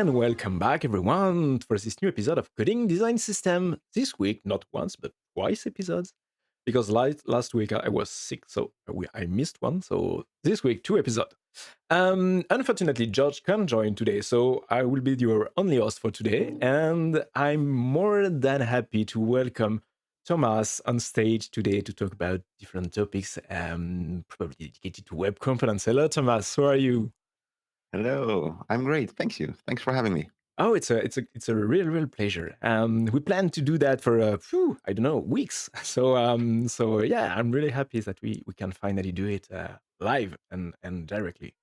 And welcome back, everyone, for this new episode of Coding Design System. This week, not once, but twice episodes. Because last week I was sick, so I missed one. So this week, two episodes. Unfortunately, George can't join today, so I will be your only host for today. And I'm more than happy to welcome Thomas on stage today to talk about different topics, probably dedicated to web components. Hello, Thomas. How are you? Hello, I'm great. Thank you. Thanks for having me. Oh, it's a real pleasure. We plan to do that for I don't know, weeks. So yeah, I'm really happy that we can finally do it live and directly.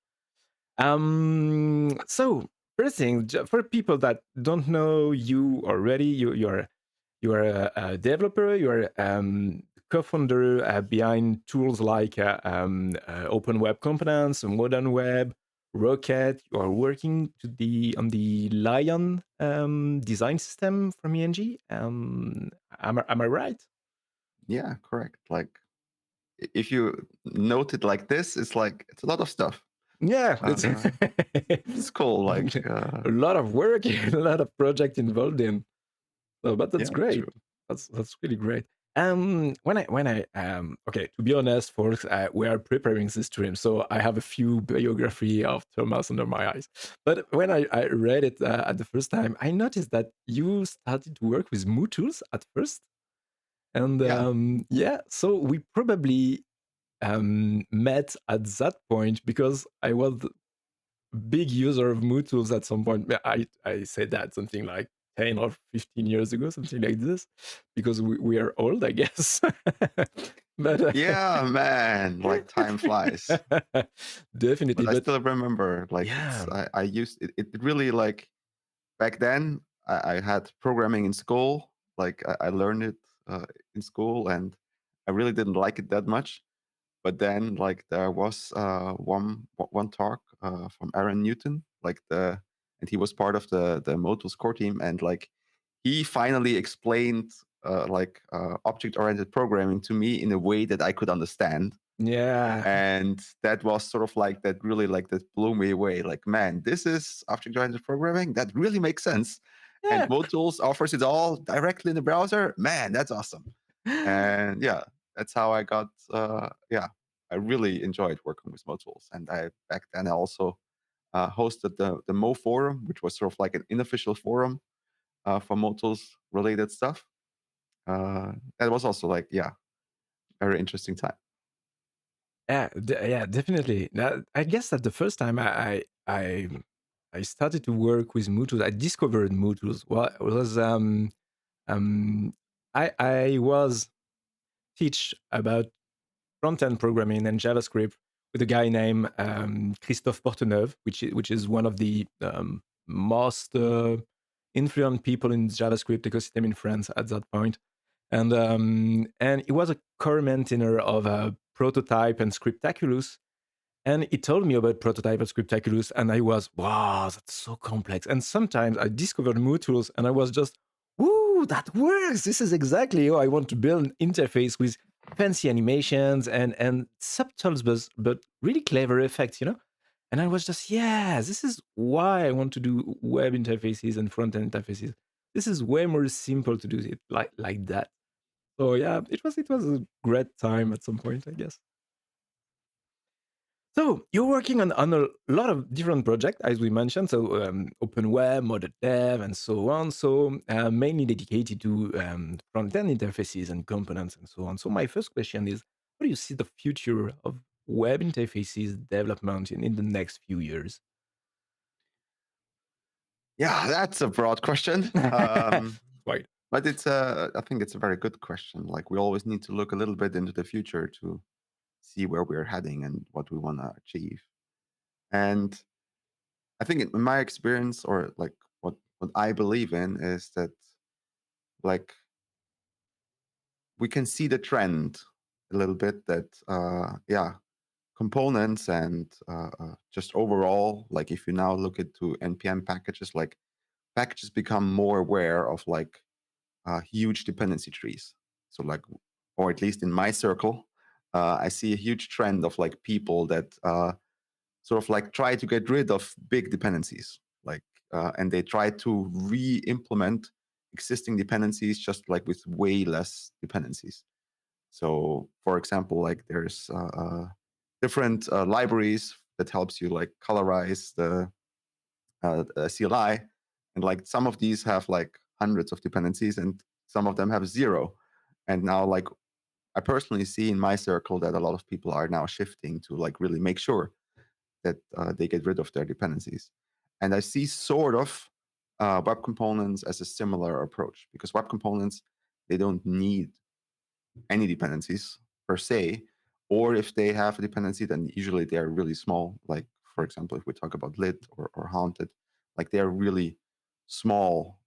So first thing, for people that don't know you already, you're a developer, you're co-founder behind tools like Open Web Components, Modern Web, Rocket. You are working on the Lion design system from ENG. Am I right? Yeah, correct. Like, if you note it like this, it's a lot of stuff. Yeah, It's cool. Like, a lot of work, a lot of project involved in. So, but that's yeah, great. true. That's really great. When I okay, to be honest, folks, we are preparing this stream, so I have a few biography of Thomas under my eyes. But when I read it at the first time, I noticed that you started to work with Moo tools at first, and Yeah, yeah, so we probably met at that point because I was big user of Moo tools at some point. Yeah, I said that something like 10 or 15 years ago, something like this, because we are old, I guess. but yeah, man. Like, time flies. definitely. But I But still remember, like, yeah, I used it really, like, back then. I had programming in school. Like, I learned it in school, and I really didn't like it that much. But then, like, there was one talk from Aaron Newton, and he was part of the Motuls core team, and like he finally explained object-oriented programming to me in a way that I could understand. yeah, And that was sort of like that, really, like, that blew me away. Like, man, this is object-oriented programming. That really makes sense. And yeah. Motuls offers it all directly in the browser. Man, that's awesome. And yeah, that's how I got. I really enjoyed working with Motuls. And I back then I also hosted the Mo forum, which was sort of like an unofficial forum for Motuls related stuff. That was also, like, yeah, very interesting time. Yeah, definitely. Now, I guess that the first time I started to work with Mutus, I discovered Mutus. Well, was um I was teach about front-end programming and JavaScript with a guy named Christophe Porteneuve, which is one of the most influential people in JavaScript ecosystem in France at that point. And he was a core maintainer of Prototype and Scriptaculous. And he told me about Prototype and Scriptaculous, and I was, wow, that's so complex. And sometimes I discovered Moo tools, and I was just, woo, that works. This is exactly how I want to build an interface with fancy animations and subtle but really clever effects. And I was just, yeah, this is why I want to do web interfaces and front-end interfaces. This is way more simple to do it like that. So yeah, it was a great time at some point, I guess. So you're working on a lot of different projects, as we mentioned. So Open Web, Modern Dev, and so on. So mainly dedicated to front-end interfaces and components and so on. So my first question is, how do you see the future of web interfaces development in the next few years? Yeah, that's a broad question. Right. But I think it's a very good question. Like, we always need to look a little bit into the future to see where we're heading and what we want to achieve. And I think in my experience, or like what I believe in, is that, like, we can see the trend a little bit that components and just overall, like, if you now look into npm packages, like, packages become more aware of, like, huge dependency trees. So, like, or at least in my circle, I see a huge trend of, like, people that sort of, like, try to get rid of big dependencies. Like, and they try to re-implement existing dependencies just like with way less dependencies. So, for example, like there's different libraries that helps you like colorize the CLI, and like some of these have like hundreds of dependencies, and some of them have zero. And now, like I personally see in my circle that a lot of people are now shifting to like really make sure that they get rid of their dependencies. And I see sort of web components as a similar approach, because web components, they don't need any dependencies per se, or if they have a dependency, then usually they are really small. Like, for example, if we talk about lit or haunted, like they are really small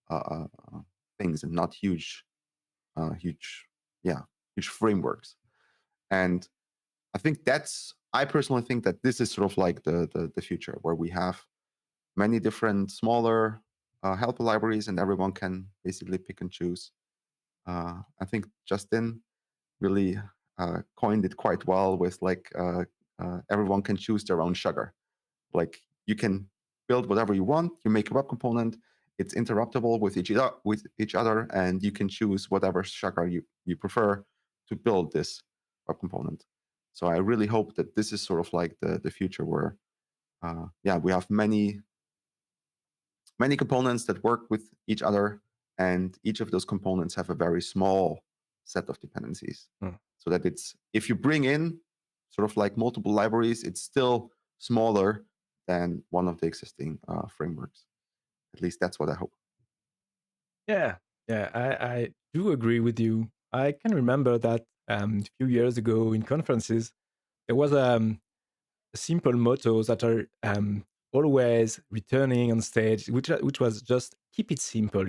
things and not huge, huge, yeah, huge frameworks. And I personally think that this is sort of like the future, where we have many different smaller helper libraries and everyone can basically pick and choose. I think Justin really coined it quite well with like everyone can choose their own sugar. Like you can build whatever you want. You make a web component. It's interruptible with each other, and you can choose whatever sugar you prefer to build this web component. So I really hope that this is sort of like the future where we have many components that work with each other, and each of those components have a very small set of dependencies. Mm. So that it's, if you bring in sort of like multiple libraries, it's still smaller than one of the existing frameworks. At least that's what I hope. Yeah, yeah, I do agree with you. I can remember that a few years ago in conferences, there was a simple motto that are always returning on stage, which was just keep it simple.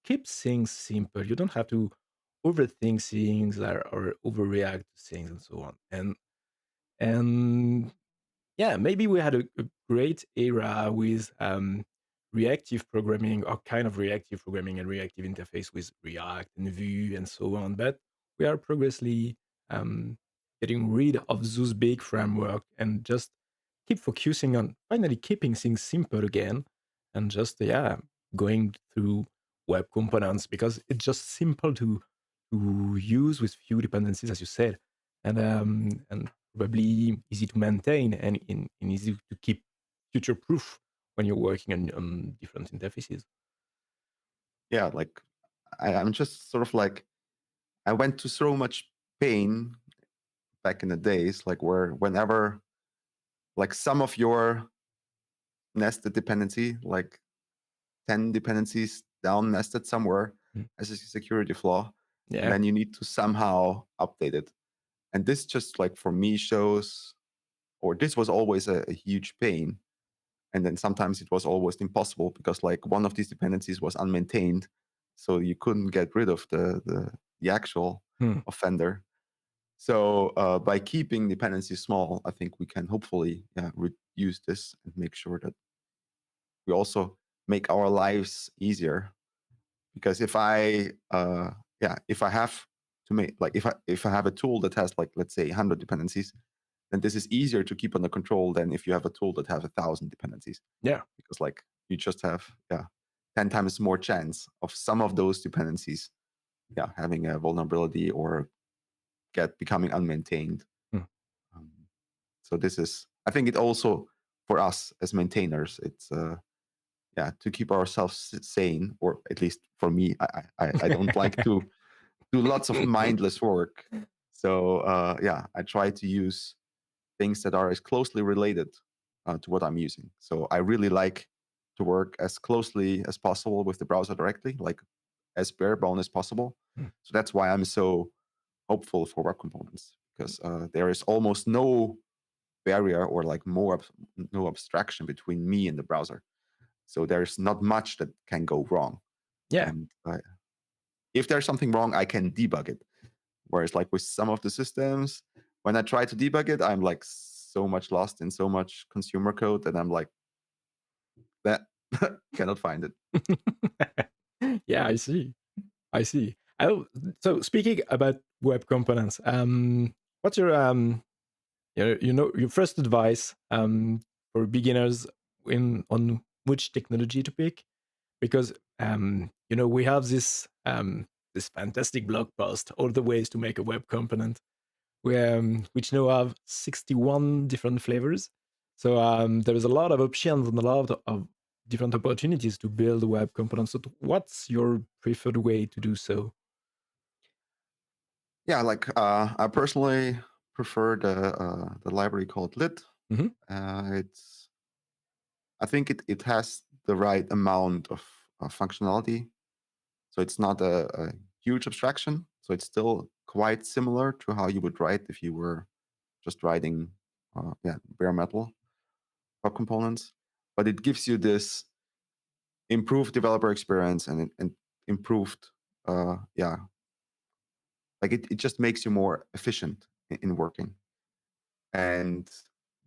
Keep things simple. You don't have to overthink things or overreact to things and so on. And yeah, maybe we had a great era with reactive programming, or kind of reactive programming and reactive interface with React and Vue and so on. But we are progressively um, getting rid of those big framework and just keep focusing on finally keeping things simple again, and just going through web components, because it's just simple to use with few dependencies, as you said, and probably easy to maintain and easy to keep future proof when you're working on different interfaces. Yeah, like I'm just sort of like, I went to so much pain back in the days, like where whenever like some of your nested dependency, like 10 dependencies down nested somewhere Mm. as a security flaw, and Yeah. then you need to somehow update it. And this just like for me shows, or this was always a huge pain. And then sometimes it was almost impossible because like one of these dependencies was unmaintained, so you couldn't get rid of the actual Hmm. offender. So by keeping dependencies small, I think we can hopefully reduce this and make sure that we also make our lives easier. Because if I have to make, like if I have a tool that has like, let's say 100 dependencies, then this is easier to keep under control than if you have a tool that has 1,000 dependencies, Yeah. because like you just have 10 times more chance of some of those dependencies having a vulnerability or becoming unmaintained. Hmm. um, so this is, I think it also, for us as maintainers, it's to keep ourselves sane, or at least for me, I don't like to do lots of mindless work. So I try to use things that are as closely related to what I'm using. So I really like to work as closely as possible with the browser directly, like as bare bone as possible. Hmm. So that's why I'm so hopeful for web components, because there is almost no barrier or like no abstraction between me and the browser. So there's not much that can go wrong. Yeah. And if there's something wrong, I can debug it. Whereas like with some of the systems, when I try to debug it, I'm like so much lost in so much consumer code that I'm like, that cannot find it. Yeah, I see. I see. So speaking about web components, what's your first advice for beginners on which technology to pick, because we have this fantastic blog post, all the ways to make a web component, which now have 61 different flavors. So there is a lot of options and a lot of different opportunities to build web components. So what's your preferred way to do so? Yeah, like I personally prefer the library called lit. Mhm. It's I think it has the right amount of functionality. So it's not a huge abstraction. So it's still quite similar to how you would write if you were just writing, bare metal web components. But it gives you this improved developer experience and improved, like it just makes you more efficient in working. And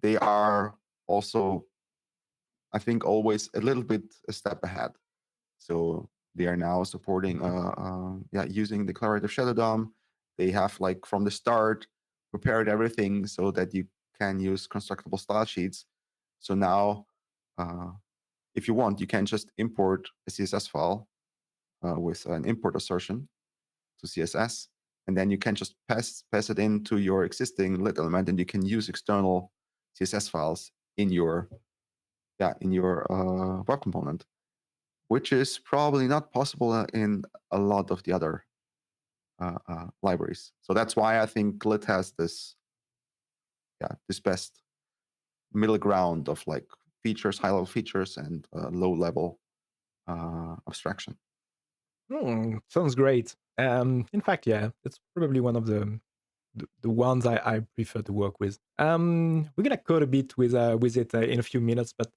they are also, I think, always a little bit a step ahead. So they are now supporting, using declarative shadow DOM. They have like from the start prepared everything so that you can use constructible style sheets. So now, if you want, you can just import a CSS file with an import assertion to CSS, and then you can just pass it into your existing lit element, and you can use external CSS files in your web component, which is probably not possible in a lot of the other libraries. So that's why I think lit has this best middle ground of like features, high level features, and low level abstraction. Sounds great. In fact, yeah, it's probably one of the ones I prefer to work with. We're gonna code a bit with it in a few minutes, but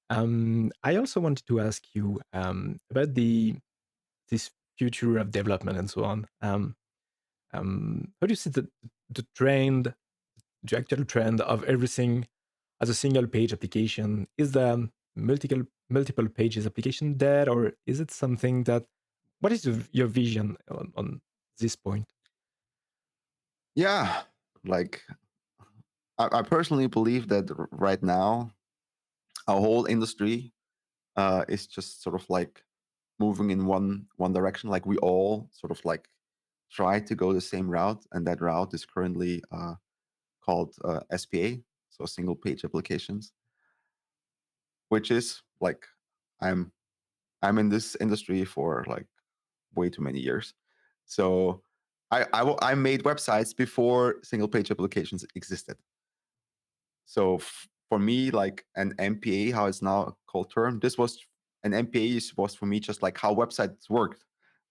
I also wanted to ask you about this future of development and so on. How do you see the trend, the actual trend of everything as a single page application? Is the multiple pages application dead, or is it something that? What is your vision on this point? Yeah, like I personally believe that right now our whole industry is just sort of like moving in one direction. Like we all sort of like try to go the same route, and that route is currently called SPA, so single page applications, which is like I'm I'm in this industry for like way too many years. So I made websites before single page applications existed. So for me, like an MPA, how it's now called term, this was an MPA was for me just like how websites worked.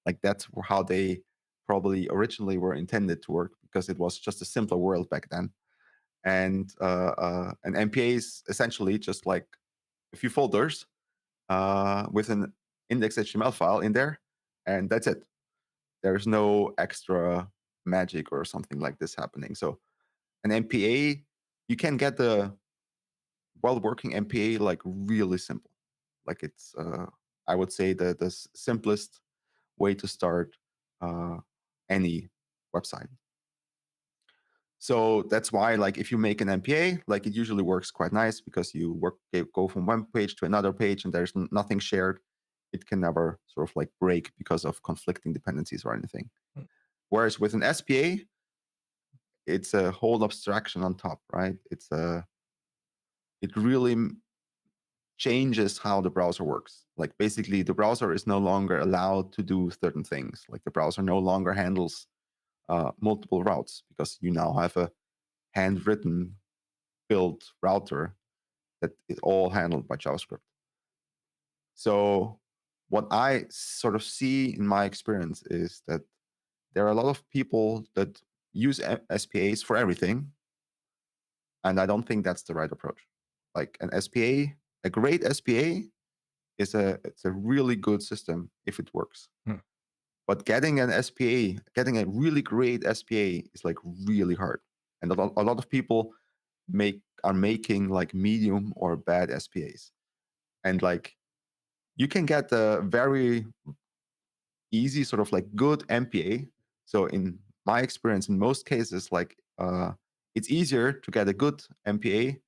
Like that's how they probably originally were intended to work, because it was just a simpler world back then. And an MPA is essentially just like a few folders with an index.html file in there, and that's it. There's no extra magic or something like this happening. So an MPA, you can get the well-working MPA like really simple. Like it's, I would say, the simplest way to start any website. So that's why, like, if you make an MPA, like it usually works quite nice, because you go from one page to another page, and there's nothing shared. It can never sort of like break because of conflicting dependencies or anything. Mm. Whereas with an SPA, it's a whole abstraction on top, right? It really changes how the browser works. Like basically, the browser is no longer allowed to do certain things. Like the browser no longer handles multiple routes, because you now have a handwritten built router that is all handled by JavaScript. So what I sort of see in my experience is that there are a lot of people that use SPAs for everything, and I don't think that's the right approach. Like an SPA, a great SPA it's a really good system if it works. Hmm. But getting an SPA, getting a really great SPA is like really hard. And a lot of people are making like medium or bad SPAs. And like you can get a very easy sort of like good MPA. So in my experience, in most cases, like it's easier to get a good MPA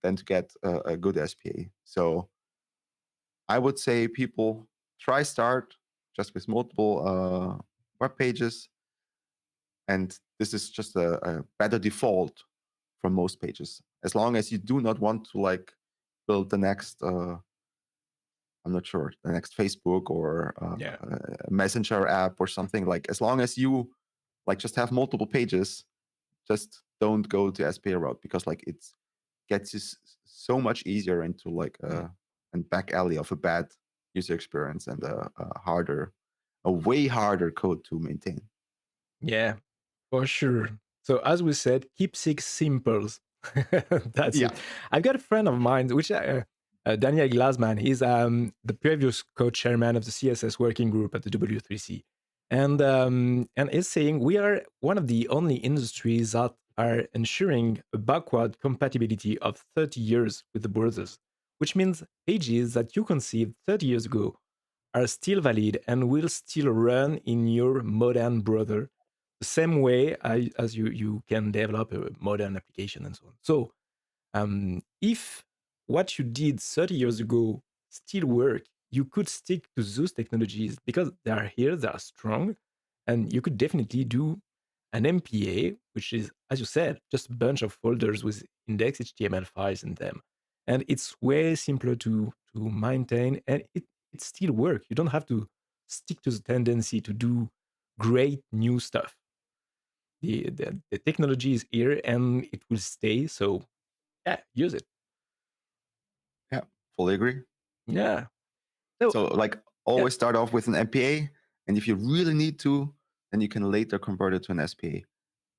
than to get a good SPA. So I would say people try start just with multiple web pages, and this is just a better default for most pages. As long as you do not want to like build the next, I'm not sure, the next Facebook or Yeah. Messenger app or something. Like as long as you like just have multiple pages, just don't go to SPA route because like it gets you so much easier into like Mm. a back alley of a bad user experience and a way harder code to maintain. Yeah, for sure. So as we said, keep six simples. That's Yeah, it. I've got a friend of mine, which Daniel Glasman. He's the previous co-chairman of the CSS working group at the W3C, and is saying we are one of the only industries that are ensuring a backward compatibility of 30 years with the browsers, which means pages that you conceived 30 years ago are still valid and will still run in your modern browser the same way as you can develop a modern application and so on. So if what you did 30 years ago still work, you could stick to those technologies because they are here, they are strong, and you could definitely do an MPA, which is, as you said, just a bunch of folders with index HTML files in them. And it's way simpler to maintain, and it still work. You don't have to stick to the tendency to do great new stuff. The technology is here and it will stay. So yeah, use it. yeah, fully agree. Yeah. So So like yeah. always start off with an MPA, and if you really need to, then you can later convert it to an SPA.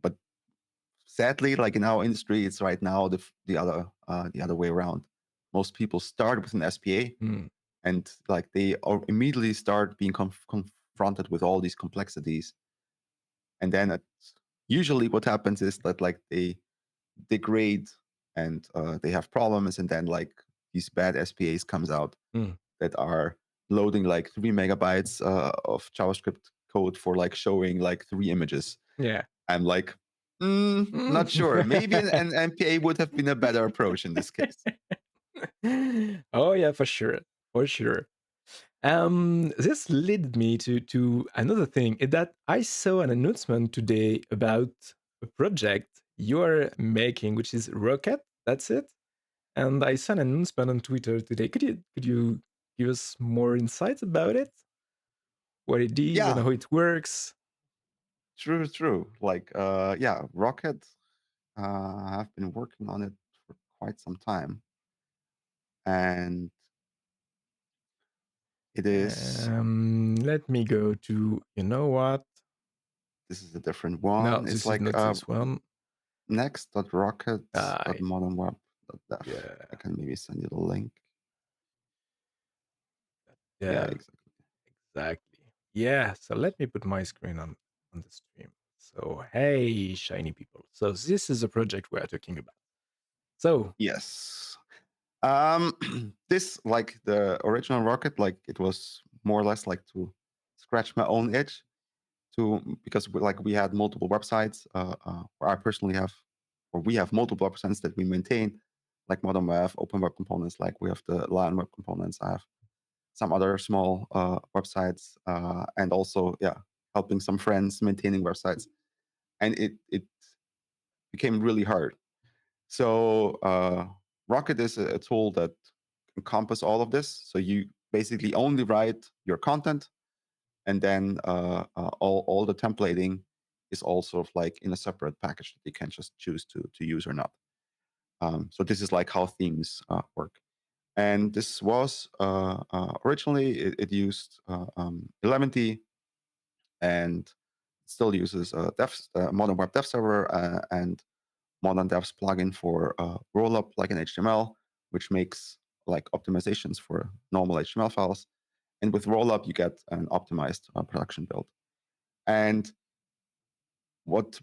But sadly, like in our industry, it's right now the other way around. Most people start with an SPA, Mm, and like they immediately start being confronted with all these complexities, and then usually what happens is that like they degrade and they have problems, and then like these bad SPAs comes out mm, that are loading like 3 megabytes of JavaScript code for like showing like 3 images. yeah. I'm like, Mm. not sure. Maybe an MPA would have been a better approach in this case. Oh yeah, for sure. For sure. This led me to another thing that I saw an announcement today about a project you're making, which is Rocket. That's it. And I saw an announcement on Twitter today. Could you give us more insights about it? What it is and Yeah, how it works? true. Like, yeah, Rocket. I've been working on it for quite some time, and it is. Let me go to, you know what? This is a different No, one. It's this is like not this one. Ah, next.rocket.modernweb.dev. yeah, I can maybe send you the link. Yeah, yeah, exactly. exactly. Yeah, so let me put my screen on the stream. So, hey, shiny people. So this is a project we're talking about. So, Yes. This like the original Rocket, like it was more or less like to scratch my own itch to because we had multiple websites. Where I personally have, or we have multiple websites that we maintain, like Modern Web, Open Web Components. Like we have the Lion Web Components. I have some other small websites, and also yeah, helping some friends maintaining websites, and it became really hard. So Rocket is a tool that encompass all of this. So you basically only write your content, and then all the templating is also like in a separate package that you can just choose to use or not. So this is like how themes work. And this was originally it used 11t and still uses Modern Web Dev Server and Modern Dev's plugin for rollup like in HTML, which makes like optimizations for normal HTML files. And with rollup, you get an optimized production build. And what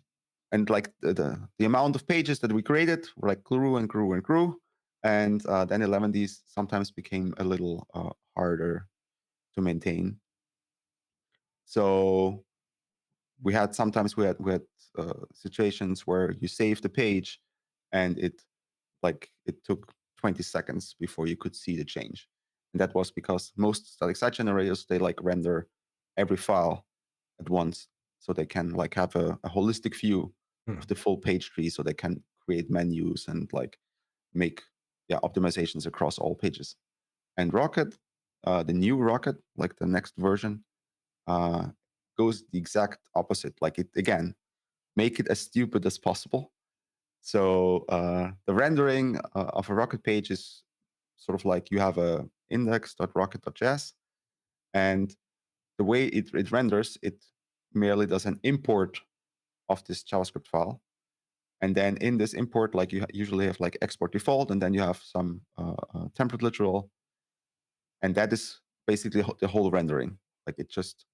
and like the amount of pages that we created were like grew and grew and grew. And then 11ds sometimes became a little harder to maintain. So we had situations where you save the page and it took 20 seconds before you could see the change. And that was because most static site generators, they like render every file at once, so they can like have a holistic view of the full page tree, so they can create menus and like make optimizations across all pages. And Rocket, the new Rocket, like the next version, goes the exact opposite. Like it again, make it as stupid as possible. So the rendering of a Rocket page is sort of like you have a index.rocket.js, and the way it renders, it merely does an import of this JavaScript file. And then in this import, like you usually have like export default, and then you have some template literal, and that is basically the whole rendering. Like it just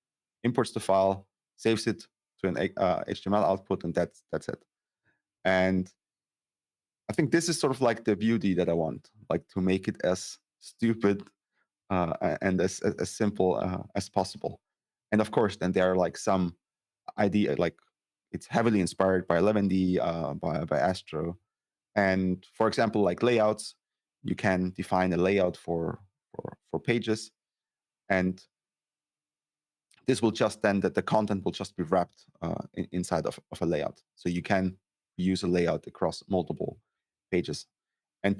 imports the file, saves it to an HTML output, and that's it. And I think this is sort of like the beauty that I want, like to make it as stupid and as simple as possible. And of course, then there are like some idea, like it's heavily inspired by 11D, by Astro. And for example, like layouts, you can define a layout for pages, and this will just then that the content will just be wrapped inside of a layout. So you can use a layout across multiple pages. And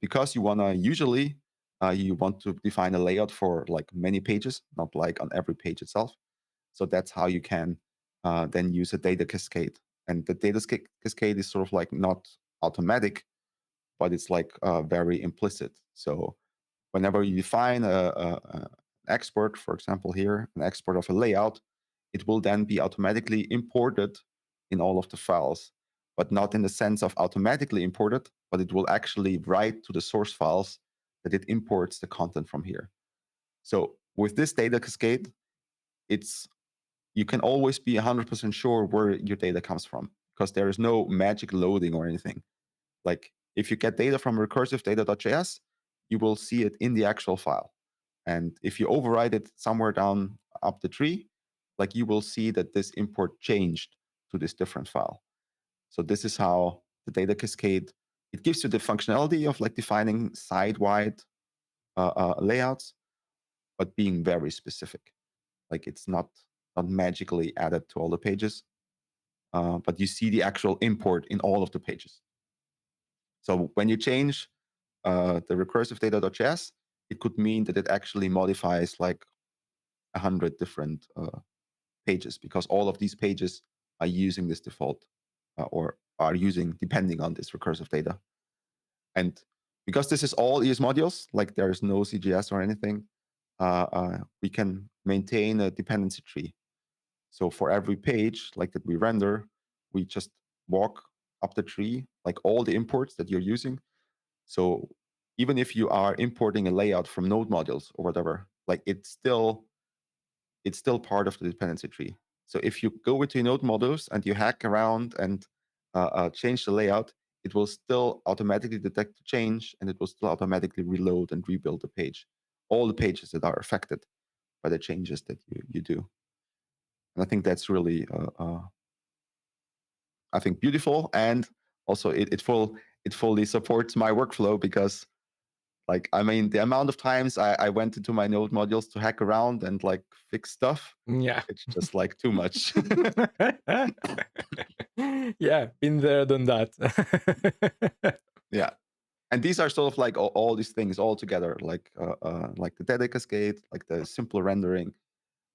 because you wanna usually you want to define a layout for like many pages, not like on every page itself. So that's how you can then use a data cascade. And the data cascade is sort of like not automatic, but it's like very implicit. So whenever you define an export, for example, here, an export of a layout, it will then be automatically imported in all of the files, but not in the sense of automatically imported, but it will actually write to the source files that it imports the content from here. So with this data cascade, it's you can always be 100% sure where your data comes from because there is no magic loading or anything. Like if you get data from recursive data.js, you will see it in the actual file. And if you override it somewhere down up the tree, like you will see that this import changed to this different file. So this is how the data cascade, it gives you the functionality of like defining side-wide layouts, but being very specific. Like it's not magically added to all the pages, but you see the actual import in all of the pages. So when you change the recursive data.js, it could mean that it actually modifies like 100 different pages because all of these pages are using this default or are using depending on this recursive data. And because this is all ES modules, like there is no CGS or anything, we can maintain a dependency tree. So for every page like that we render, we just walk up the tree, like all the imports that you're using. So even if you are importing a layout from node modules or whatever, like it's still part of the dependency tree. So if you go into your node modules and you hack around and change the layout, it will still automatically detect the change and it will still automatically reload and rebuild the page, all the pages that are affected by the changes that you do. And I think that's really, I think, beautiful, and also it fully supports my workflow because, like, I mean, the amount of times I went into my node modules to hack around and like fix stuff, Yeah. it's just like too much. Yeah, been there, done that. Yeah. And these are sort of like all these things all together, like the data cascade, like the simple rendering,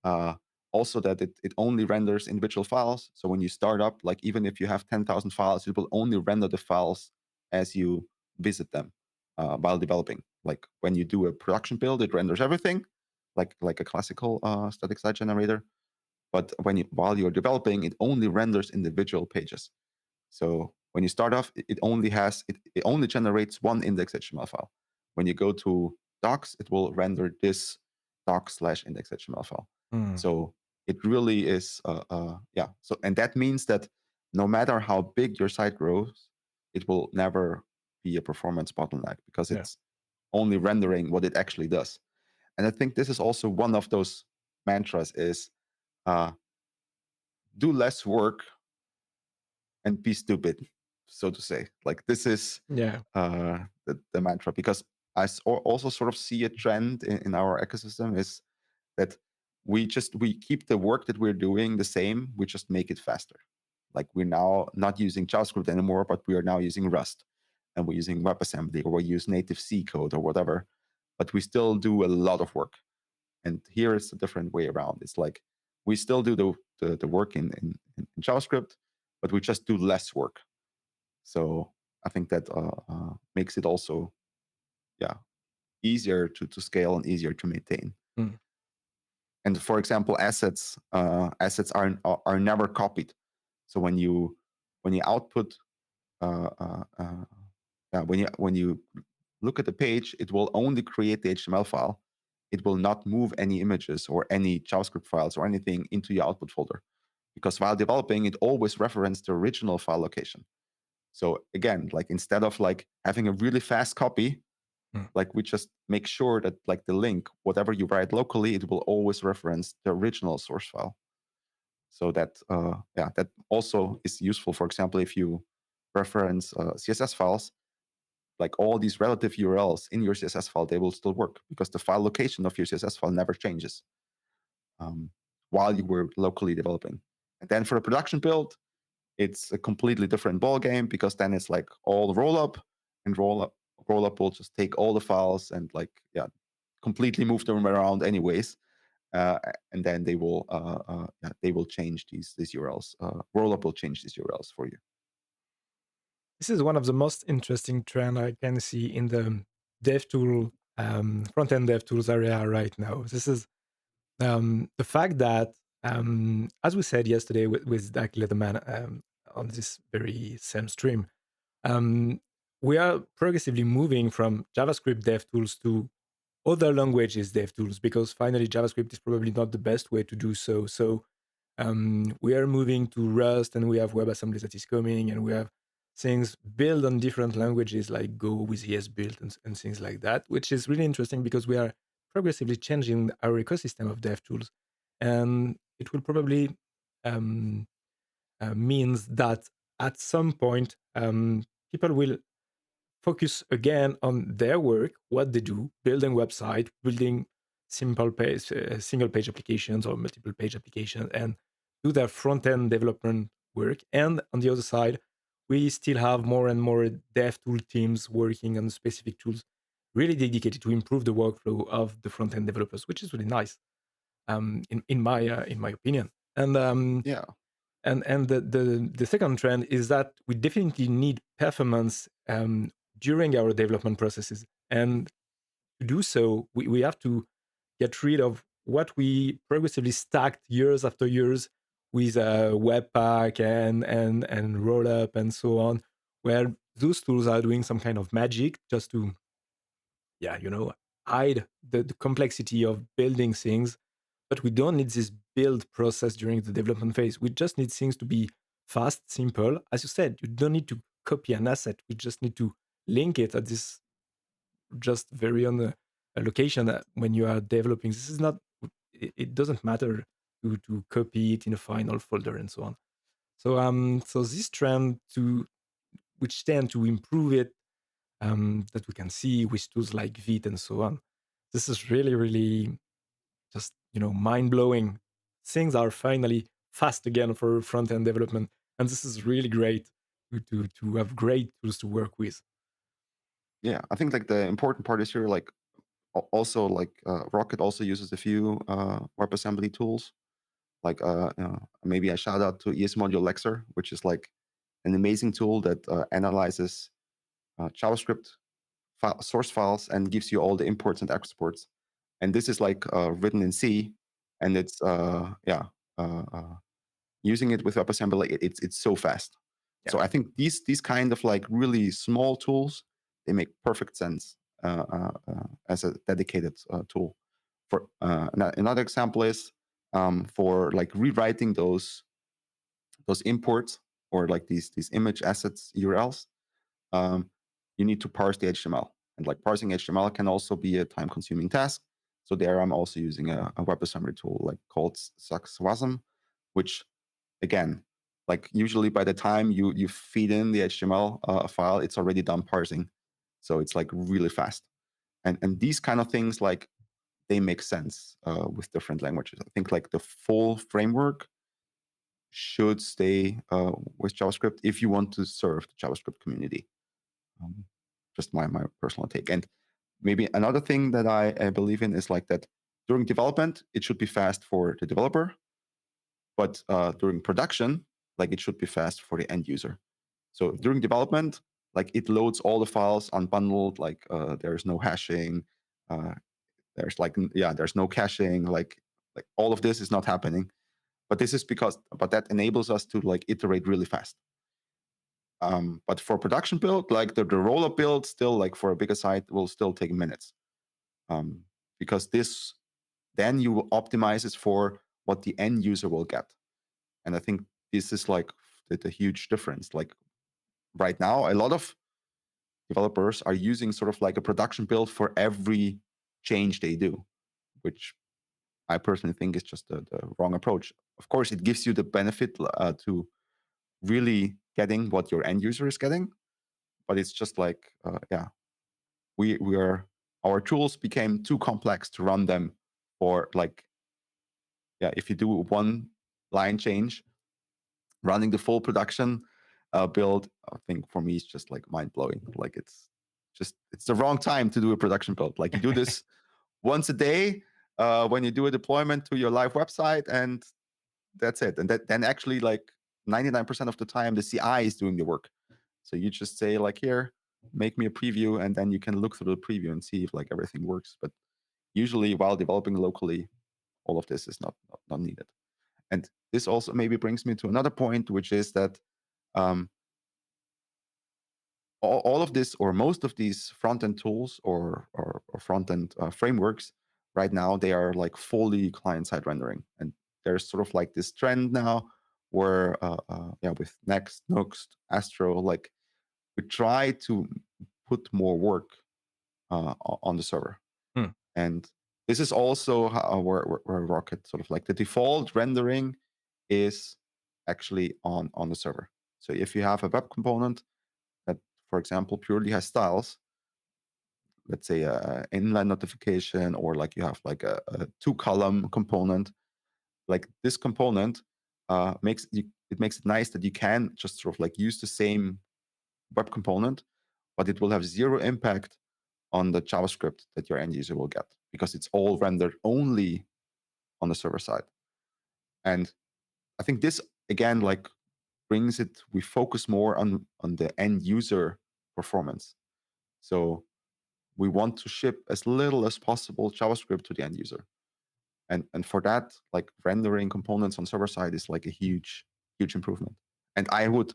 uh, also that it only renders individual files. So when you start up, like even if you have 10,000 files, it will only render the files as you visit them while developing. Like when you do a production build, it renders everything, like a classical static site generator. But while you're developing, it only renders individual pages. So when you start off, it only generates one index HTML file. When you go to docs, it will render this docs/index HTML file. So it really is, yeah. So and that means that no matter how big your site grows, it will never be a performance bottleneck because Yeah. it's only rendering what it actually does. And I think this is also one of those mantras: is do less work and be stupid, so to say. Like this is Yeah. the mantra, because also sort of see a trend in our ecosystem is that we keep the work that we're doing the same. We just make it faster. Like we're now not using JavaScript anymore, but we are now using Rust, and we're using WebAssembly, or we use native C code or whatever. But we still do a lot of work. And here it's a different way around. It's like we still do the work in JavaScript, but we just do less work. So I think that makes it also, yeah, easier to scale and easier to maintain. Mm. And for example, assets are never copied. So when you output when you look at the page, it will only create the HTML file. It will not move any images or any JavaScript files or anything into your output folder, because while developing, it always referenced the original file location. So again, like instead of like having a really fast copy, Mm. like we just make sure that like the link, whatever you write locally, it will always reference the original source file. So that that also is useful. For example, if you reference CSS files, like all these relative URLs in your CSS file, they will still work because the file location of your CSS file never changes while you were locally developing. And then for the production build, it's a completely different ball game, because then it's like all roll up, and roll up will just take all the files and like completely move them around anyways. And then they will change these URLs. Roll up will change these URLs for you. This is one of the most interesting trend I can see in the DevTool, front-end DevTools area right now. This is the fact that, as we said yesterday with Dak Letterman on this very same stream, we are progressively moving from JavaScript DevTools to other languages DevTools, because finally JavaScript is probably not the best way to do so. So we are moving to Rust, and we have WebAssembly that is coming, and we have things built on different languages like Go with ES build and things like that, which is really interesting because we are progressively changing our ecosystem of DevTools, and it will probably um, means that at some point people will focus again on their work, what they do, building website, building simple page, single page applications or multiple page applications, and do their front end development work. And on the other side, we still have more and more dev tool teams working on specific tools, really dedicated to improve the workflow of the front end developers, which is really nice, in my opinion. Yeah, And the second trend is that we definitely need performance during our development processes, and to do so we have to get rid of what we progressively stacked years after years with webpack and rollup and so on, where those tools are doing some kind of magic just to, yeah, hide the complexity of building things. But we don't need this build process during the development phase. We just need things to be fast, simple. As you said, you don't need to copy an asset. We just need to link it at this just very on a location that when you are developing. This is not, it doesn't matter to copy it in a final folder and so on. So this trend to which tend to improve it, that we can see with tools like Vite and so on. This is really, really just mind blowing. Things are finally fast again for front end development, and this is really great to have great tools to work with. yeah. I think like the important part is here, like also like Rocket also uses a few WebAssembly tools. Like maybe a shout out to ES Module Lexer, which is like an amazing tool that analyzes JavaScript source files and gives you all the imports and exports. And this is like written in C, and it's using it with WebAssembly, it's so fast. Yeah. So I think these kind of like really small tools, they make perfect sense as a dedicated tool. For another example is for like rewriting those imports, or like these image assets URLs. Um, you need to parse the HTML, and like parsing HTML can also be a time-consuming task. So there, I'm also using a WebAssembly tool like called Saxwasm, which again, like usually by the time you feed in the HTML file, it's already done parsing. So it's like really fast. And these kind of things, like, they make sense with different languages. I think like the full framework should stay with JavaScript if you want to serve the JavaScript community. Um, just my personal take. And maybe another thing that I believe in is like that during development, it should be fast for the developer, but during production, like, it should be fast for the end user. So during development, like, it loads all the files unbundled, like there's no hashing, there's like, there's no caching, like all of this is not happening. But this is but that enables us to like iterate really fast. But for production build, like the roller build, still, like, for a bigger site will still take minutes, because this, then you will optimize it for what the end user will get. And I think this is like the huge difference. Like, right now, a lot of developers are using sort of like a production build for every change they do, which I personally think is just the wrong approach. Of course, it gives you the benefit to really getting what your end user is getting, but it's just like, we are, our tools became too complex to run them for, like, if you do one line change, running the full production build, I think for me is just like mind blowing. Like, it's the wrong time to do a production build. Like, you do this once a day when you do a deployment to your live website, and that's it. And then actually, like, 99% of the time, the CI is doing the work. So you just say, like, here, make me a preview, and then you can look through the preview and see if, like, everything works. But usually, while developing locally, all of this is not needed. And this also maybe brings me to another point, which is that um, all of this, or most of these front-end tools or front-end frameworks right now, they are like fully client-side rendering. And there's sort of like this trend now where with Next, Nuxt, Astro, like, we try to put more work on the server. Hmm. And this is also where Rocket, sort of like, the default rendering is actually on the server. So if you have a web component that, for example, purely has styles, let's say a inline notification, or like you have like a 2-column component, like, this component makes it nice that you can just sort of like use the same web component, but it will have zero impact on the JavaScript that your end user will get, because it's all rendered only on the server side. And I think this, again, like, brings it, we focus more on the end user performance. So we want to ship as little as possible JavaScript to the end user. And for that, like, rendering components on server side is like a huge improvement. And I would,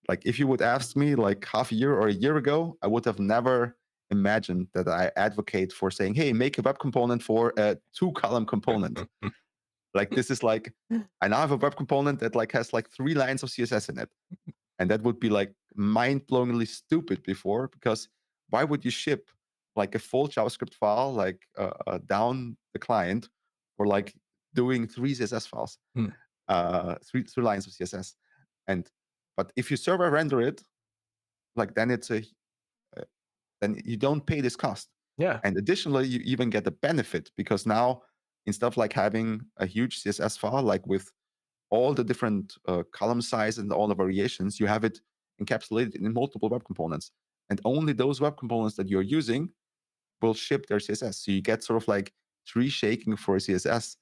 like, if you would ask me like half a year or a year ago, I would have never imagined that I advocate for saying, hey, make a web component for a 2-column component. Like, this is like, I now have a web component that like has like 3 lines of CSS in it. And that would be like mind-blowingly stupid before, because why would you ship like a full JavaScript file, like down the client, or like doing 3 CSS files, Hmm. 3 lines of CSS? But if you server render it, like, then it's then you don't pay this cost. Yeah. And additionally, you even get a benefit, because now, instead of like having a huge CSS file, like with all the different column size and all the variations, you have it encapsulated in multiple web components. And only those web components that you're using will ship their CSS. So you get sort of like tree shaking for CSS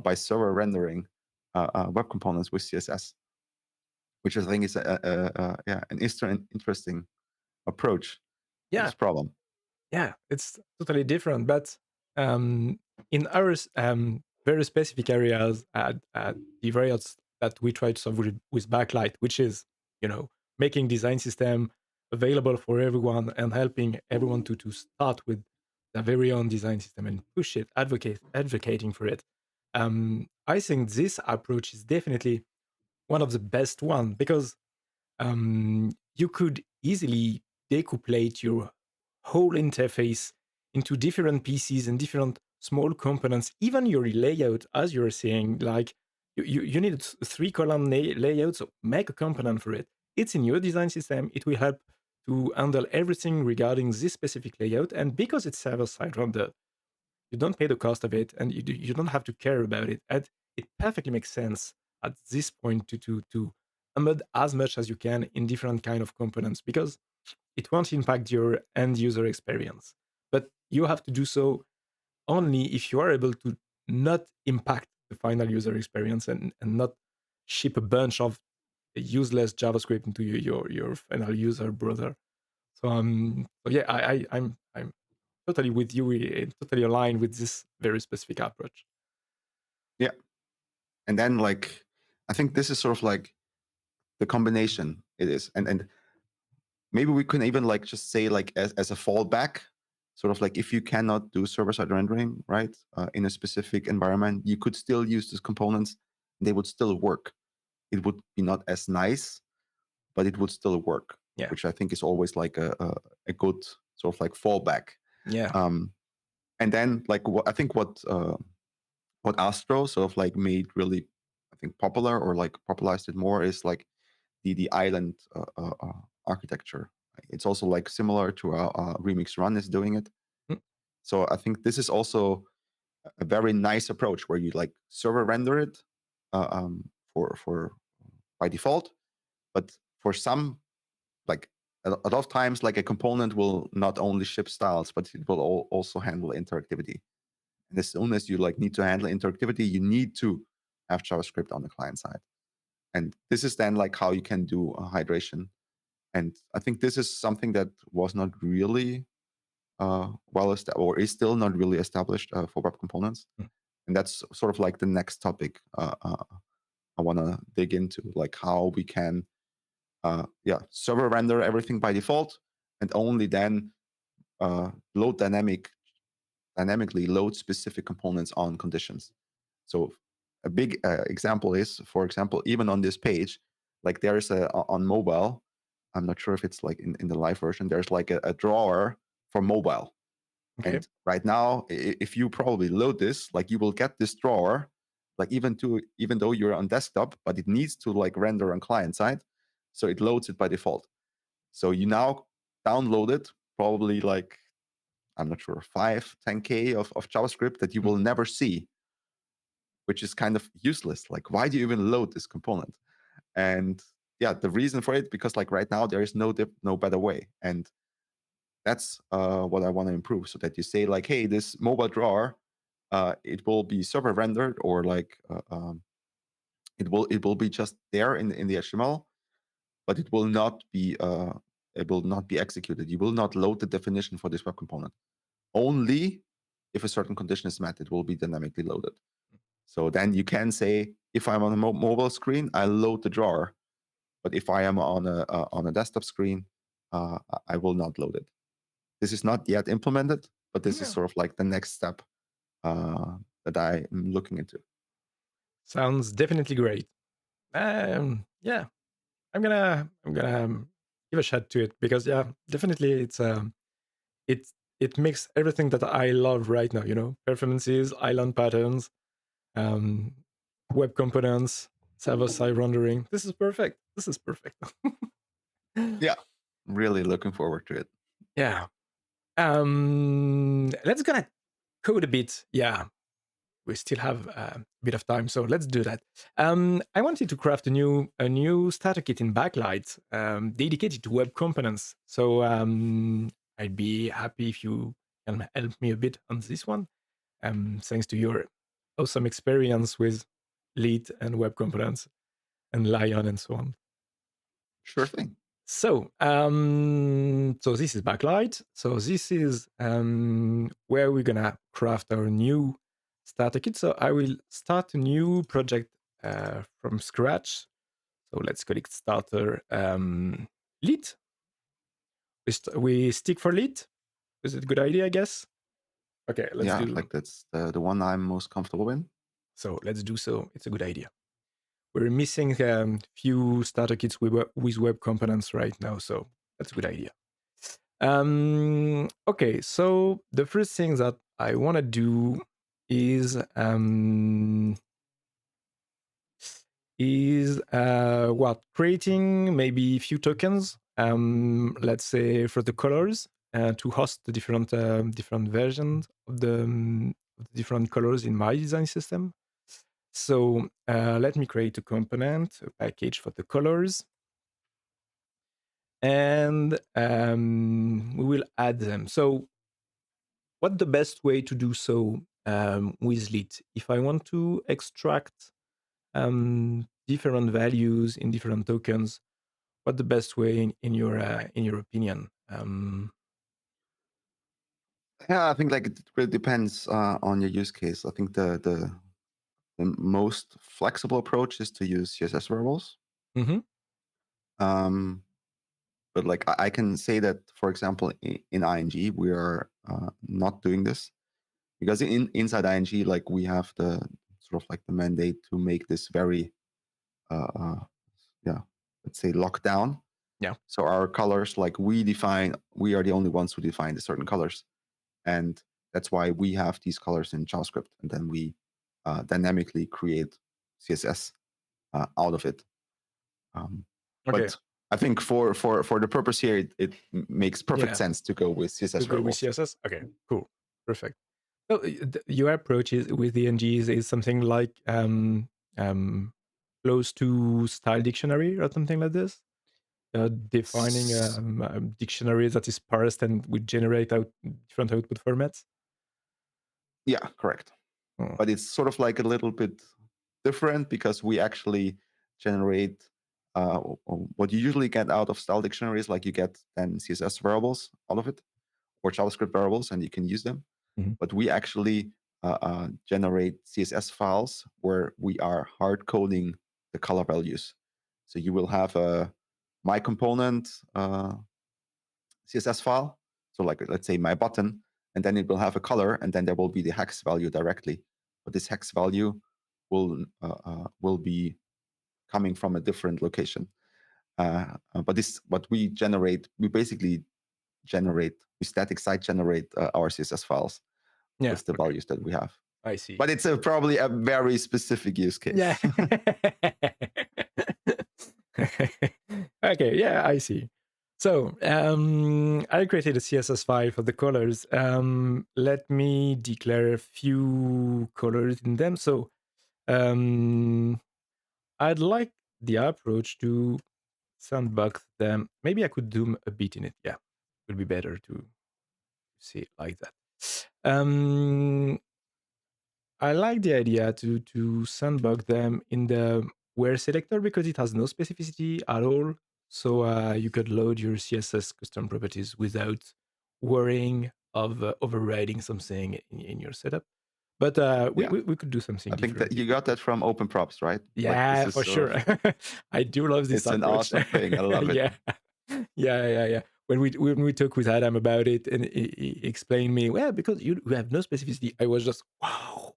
by server rendering web components with CSS, which I think is an interesting approach to Yeah. this problem. Yeah, it's totally different. But in our very specific areas, the areas that we try to solve with Backlight, which is, making design system available for everyone and helping everyone to start with their very own design system and push it, advocating for it. I think this approach is definitely one of the best one, because you could easily decouplate your whole interface into different pieces and different small components, even your layout, as you're saying, like you need a 3-column layout, so make a component for it. It's in your design system. It will help to handle everything regarding this specific layout. And because it's server-side render, you don't pay the cost of it, and you don't have to care about it. And it perfectly makes sense at this point to embed as much as you can in different kind of components, because it won't impact your end user experience. But you have to do so only if you are able to not impact the final user experience, and not ship a bunch of useless JavaScript into your final user browser. So yeah, I'm totally with you, totally aligned with this very specific approach. Yeah. And then like I think this is sort of like the combination it is. And maybe we can even like just say like as a fallback, sort of like if you cannot do server-side rendering, right, in a specific environment, you could still use these components. They would still work. It would be not as nice, but it would still work. Yeah. Which I think is always like a good sort of like fallback. Yeah. And then like I think what Astro sort of like made really, I think, popular or like popularized it more is like the island architecture. It's also like similar to how Remix Run is doing it. Mm. So I think this is also a very nice approach where you like server render it for by default, but for some, like a lot of times, like a component will not only ship styles, but it will also handle interactivity. And as soon as you like need to handle interactivity, you need to have JavaScript on the client side. And this is then like how you can do a hydration. And I think this is something that was not really well established, or is still not really established for web components. Mm. And that's sort of like the next topic I want to dig into, like how we can, server render everything by default, and only then load dynamically load specific components on conditions. So a big example is, for example, even on this page, like there's on mobile, I'm not sure if it's like in the live version, there's like a drawer for mobile. Okay. And right now, if you probably load this, like you will get this drawer, like even though you're on desktop, but it needs to like render on client side. So it loads it by default. So you now download it, probably like, I'm not sure, 10K of JavaScript that you will never see, which is kind of useless. Like, why do you even load this component? And yeah, the reason for it, because like right now there is no better way. And that's what I want to improve, so that you say like, hey, this mobile drawer, it will be server rendered, or like it will be just there in the HTML, but it will not be executed. You will not load the definition for this web component. Only if a certain condition is met, it will be dynamically loaded. So then you can say, if I'm on a mobile screen, I load the drawer, but if I am on a desktop screen, I will not load it. This is not yet implemented, but this is sort of like the next step that I am looking into. Sounds definitely great. Yeah, I'm gonna give a shot to it, because yeah, definitely it makes everything that I love right now. Performances, island patterns, um, web components, server-side rendering. This is perfect. This is perfect. Yeah, really looking forward to it. Yeah. Let's gonna code a bit. Yeah, we still have a bit of time, so let's do that. I wanted to craft a new starter kit in Backlight, dedicated to web components. So I'd be happy if you can help me a bit on this one. Thanks to your awesome experience with Lead and web components and Lion and so on. Sure thing. So this is Backlight. So this is where we're gonna craft our new starter kit. So I will start a new project from scratch. So let's call it starter lead. We stick for lead. Is it a good idea, I guess? Okay, let's do. Like that's the one I'm most comfortable in. So let's do so. It's a good idea. We're missing few starter kits with web components right now, so that's a good idea. Okay, so the first thing that I want to do is creating maybe a few tokens let's say for the colors, to host the different versions of the different colors in my design system. So let me create a component, a package for the colors, and we will add them. So what the best way to do so with Lit? If I want to extract different values in different tokens, what the best way in your opinion? Yeah, I think like it really depends on your use case. I think the most flexible approach is to use CSS variables. Mm-hmm. But like I can say that, for example, in ING, we are not doing this because inside ING, like we have the sort of like the mandate to make this very, yeah, let's say locked down. Yeah. So our colors, like we are the only ones who define the certain colors, and that's why we have these colors in JavaScript, and then we dynamically create CSS out of it. Okay. But I think for the purpose here, it makes perfect Yeah. sense to go with CSS To go with variables. CSS. Okay. Cool. Perfect. So your approach is with the NGs is something like close to style dictionary or something like this. Defining a dictionary that is parsed and would generate out different output formats. Yeah, correct. Oh. But it's sort of like a little bit different because we actually generate what you usually get out of style dictionaries, like you get then CSS variables out of it or JavaScript variables, and you can use them. Mhm. But we actually generate CSS files where we are hard coding the color values. So you will have a my component CSS file. So like let's say my button, and then it will have a color, and then there will be the hex value directly. But this hex value will be coming from a different location. But this what we generate, we basically we static site generate our CSS files Yeah. with the Okay. values that we have. I see. But it's probably a very specific use Yeah. case. Okay. Yeah, I see. So I created a CSS file for the colors. Let me declare a few colors in them. So I'd like the approach to sandbox them. Maybe I could do a bit in it. Yeah, it would be better to see it like that. I like the idea to sandbox them in the where selector because it has no specificity at all. So you could load your CSS custom properties without worrying of overriding something in your setup. But Yeah, we could do something I think that different you if we got that from Open Props, right? Like this yeah, is for sort sure. of I do love this it's an approach. awesome thing. I love it. Yeah, yeah. When we talk with Adam about it, and he explained me, well, because you have no specificity, I was just wow,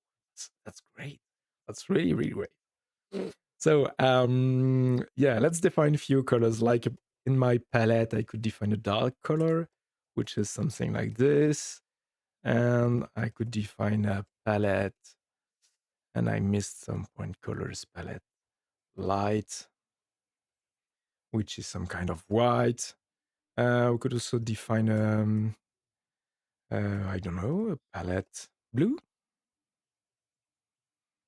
that's great. That's really really great. So yeah, let's define a few colors. Like in my palette, I could define a dark color, which is something like this, and I could define a palette, and I missed some point colors palette light, which is some kind of white. We could also define, I don't know, a palette blue.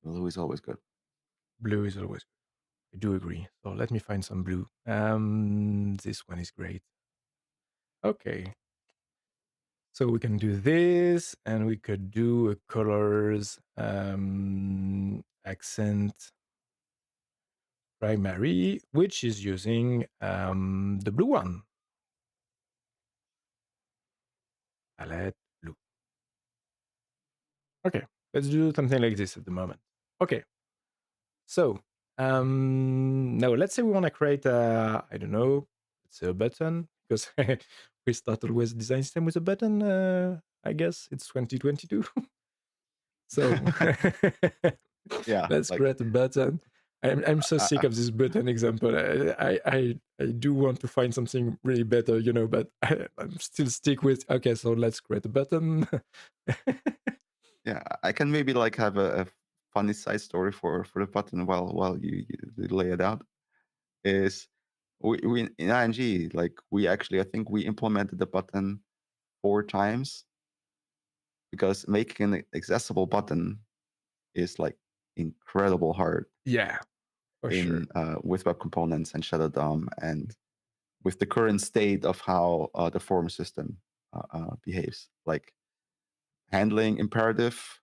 Blue is always good. Blue is always good. I do agree. So let me find some blue. This one is great. Okay. So we can do this, and we could do a colors accent primary, which is using the blue one. Palette blue. Okay, let's do something like this at the moment. Okay, so now let's say we want to create I don't know, let's say a button because we started with design system with a button. I guess it's 2022. So Yeah, let's like create a button. I'm so sick of this button example. I do want to find something really better, but I'm still stick with okay. So let's create a button. yeah, I can maybe like have a funny side story for the button while you lay it out. Is we in ING, like we actually, I think we implemented the button 4 times because making an accessible button is like incredible hard Yeah, for sure. in with web components and Shadow DOM and with the current state of how the form system behaves, like handling imperative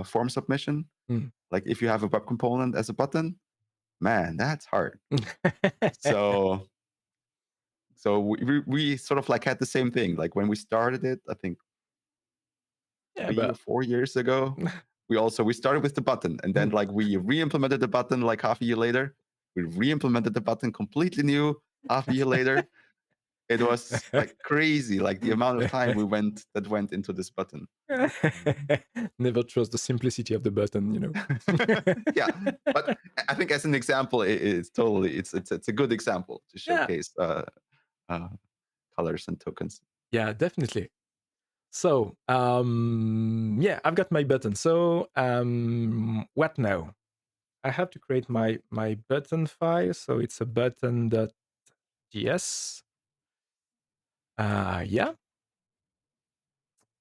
form submission. Mm. Like if you have a web component as a button, man, that's hard. So we sort of like had the same thing. Like when we started it, I think Yeah, 3 or but 4 years ago, we started with the button, and then Mm. like we re-implemented the button like half a year later. We re-implemented the button completely new half a year later. It was like crazy, like the amount of time that went into this button. Never trust the simplicity of the button, you know. Yeah, but I think as an example, it's totally it's a good example to Yeah, showcase uh, colors and tokens. yeah, definitely. So, yeah, I've got my button. So, what now? I have to create my button file. So it's a button.js. Yeah,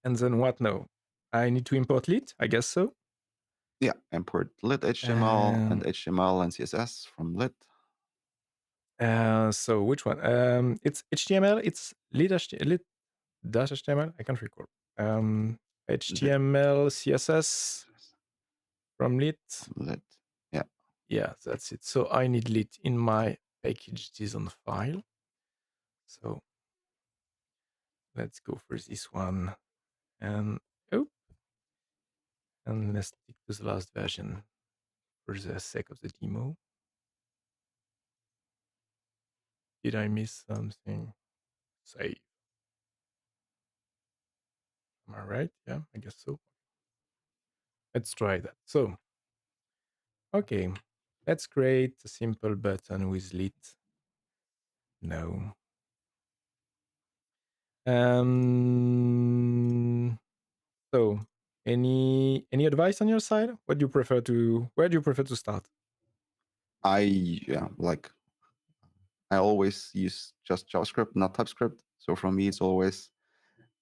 and then what now? I need to import lit. I guess so. Yeah, import lit HTML and HTML and CSS from lit. So which one? It's HTML. It's lit dash HTML. I can't recall. HTML, CSS from lit. Lit. Yeah. Yeah, that's it. So I need lit in my package.json file. So let's go for this one. And oh, and let's stick to the last version for the sake of the demo. Did I miss something? Save. Am I right? Yeah, I guess so. Let's try that. So, okay, let's create a simple button with lit. No. So, any advice on your side? What do you prefer to? Where do you prefer to start? Like I always use just JavaScript, not TypeScript. So for me, it's always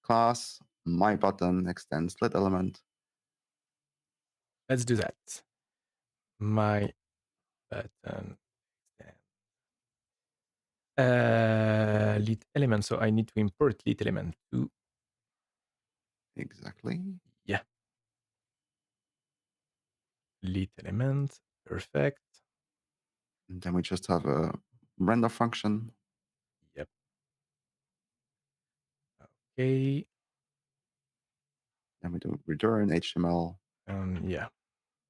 class my button extends lit element. Let's do that. My button lit element. So I need to import lit element to. Exactly. Yeah. Lit element. Perfect. And then we just have a render function. Yep. Okay. Then we do return HTML. Yeah.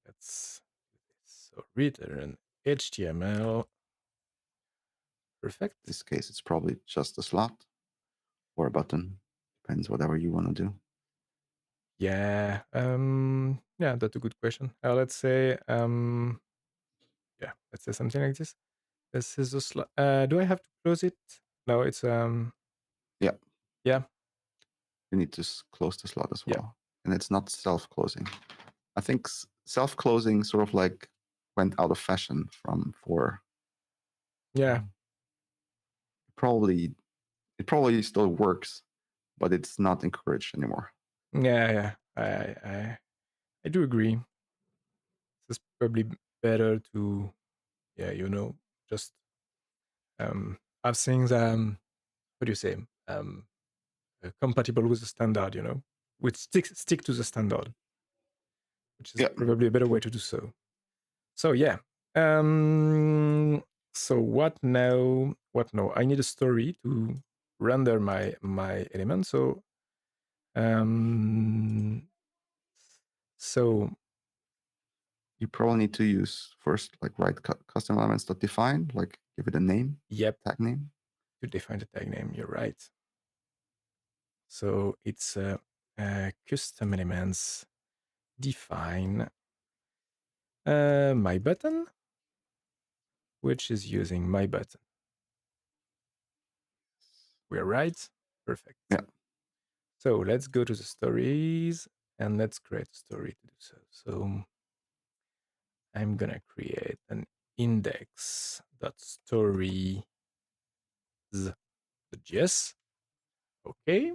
Let's do this. So return HTML. Perfect. In this case, it's probably just a slot or a button. Depends whatever you want to do. Yeah. Yeah, that's a good question. Let's say yeah, let's say something like this. This is a slot. Do I have to close it? No, it's Yeah. yeah. You need to close the slot as Yeah. well. And it's not self-closing. I think self-closing sort of like went out of fashion for Yeah. it probably still works, but it's not encouraged anymore. Yeah, yeah. I do agree. It's probably better to yeah, just have things what do you say? Compatible with the standard, With stick to the standard, which is Yeah. probably a better way to do so. So yeah. So what now? What now? I need a story to render my element. So You probably need to use first like write custom elements.define, like give it a name, yep, tag name. to define the tag name. You're right. So it's custom elements define my button, which is using my button. We're right. Perfect. Yeah. So let's go to the stories and let's create a story to do so. So I'm gonna create an index.story the JS. Okay.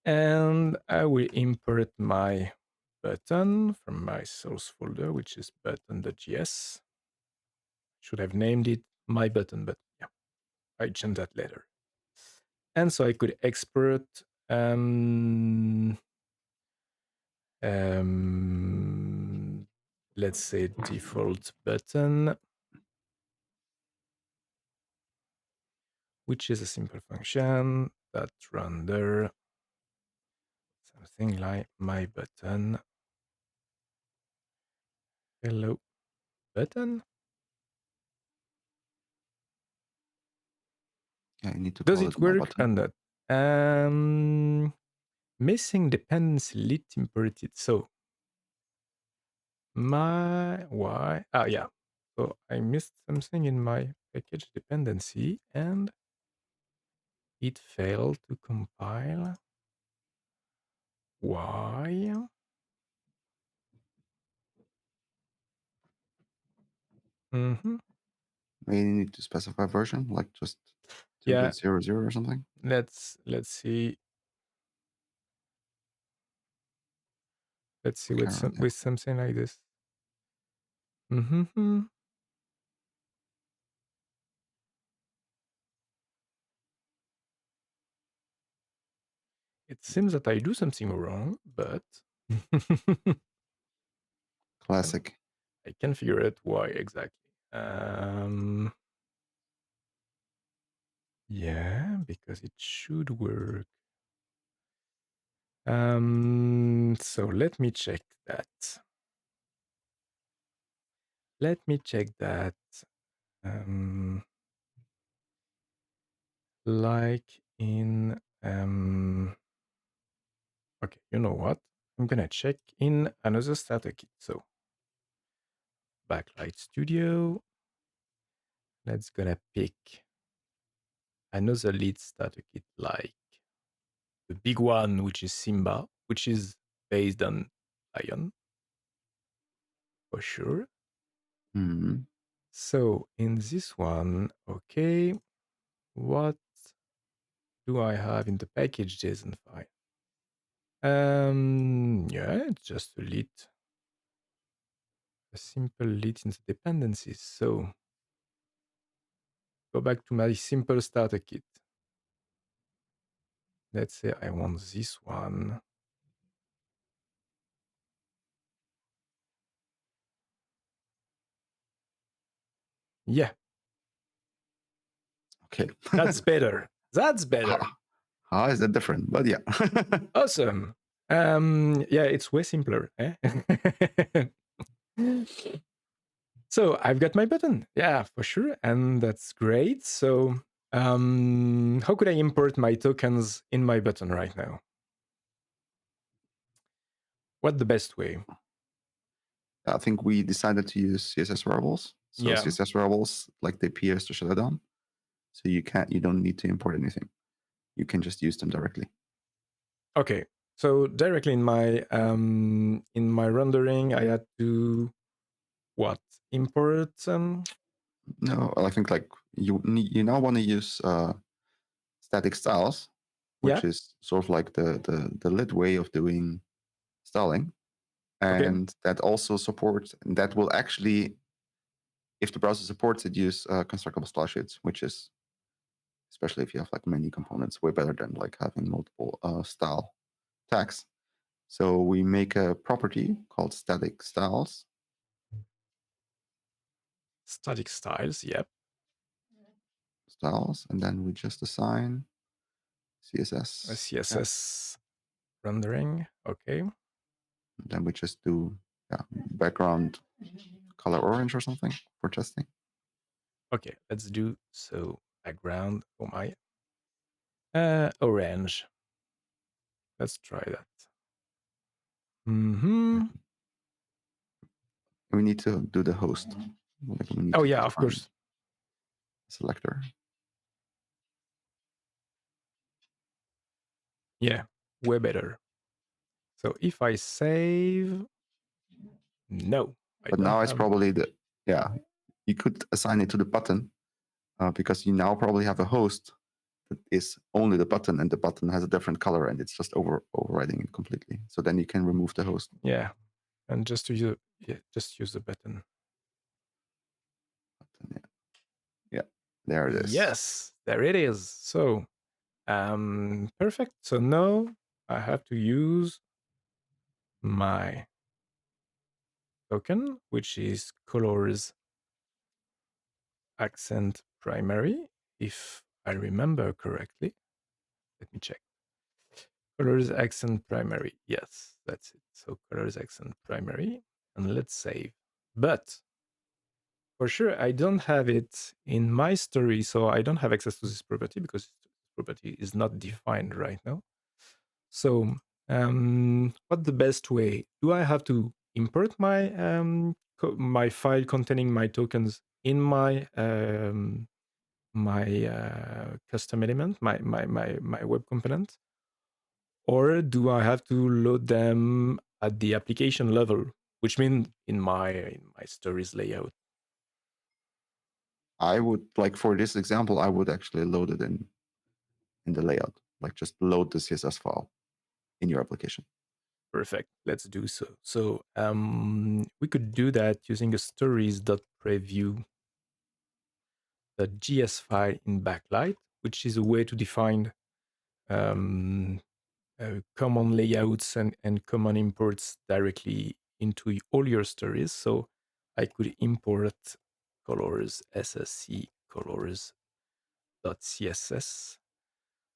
And I will import my button from my source folder, which is button.js. Should have named it my button, but yeah, I change that later. And so I could export let's say default button, which is a simple function that render something like my button. Hello button. Yeah, you need to Does call it it my work button. or not? Missing dependency lit imported. So my why? Yeah. So I missed something in my package dependency and it failed to compile. Why? Mm-hmm. Maybe you need to specify version, like just Yeah. 2.00 or something. Let's see. Let's see with something like this. Mm-hmm. It seems that I do something wrong, but Classic. I can figure out why exactly. Yeah, because it should work. So let me check that. Let me check that. Like in okay, you know what? I'm gonna check in another starter kit. So Backlight Studio. Let's gonna pick another lead starter kit like the big one, which is Simba, which is based on Lion for sure. Mm-hmm. So in this one, okay, what do I have in the package JSON file? Yeah, it's just a lit, a simple lit in the dependencies. So go back to my simple starter kit. Let's say I want this one. Yeah. Okay. That's better. That's better. How is that different? But yeah. Awesome. Yeah, it's way simpler. Eh? So I've got my button. Yeah, for sure. And that's great. So how could I import my tokens in my button right now? What the best way? I think we decided to use CSS variables. So Yeah. CSS variables, like they appears to shut it down. So you don't need to import anything. You can just use them directly. Okay. So directly in my rendering, I had to what? Import No, I think like you now want to use static styles, which yeah. is sort of like the lit way of doing styling. Okay. And that also supports, and that will actually, if the browser supports it, use constructible style sheets, which is, especially if you have like many components, way better than like having multiple style tags. So we make a property called static styles. Static styles, yep. Styles, and then we just assign A CSS. CSS rendering. Okay. And then we just do background color orange or something for testing. Okay, let's do so background for my orange. Let's try that. Mm-hmm. We need to do the host. Like we need Oh to yeah, of define course. selector. Yeah, way better. So if I save, no, I But don't now it's have. probably you could assign it to the button, because you now probably have a host that is only the button, and the button has a different color, and it's just overriding it completely. So then you can remove the host. Yeah, and just use the button. Yeah, there it is. Yes, there it is. So, perfect. So now I have to use my token, which is colors accent primary, if I remember correctly. Let me check. Colors accent primary. Yes, that's it. So colors accent primary, and let's save. But for sure, I don't have it in my story, so I don't have access to this property because this property is not defined right now. So, what's the best way? Do I have to import my file containing my tokens in my custom element, my web component, or do I have to load them at the application level, which means in my stories layout? I would, like, for this example, I would actually load it in the layout, like just load the CSS file in your application. Perfect. Let's do so. So we could do that using a stories.preview the GS file in Backlight, which is a way to define common layouts and common imports directly into all your stories. So I could import colors ssc colors.css.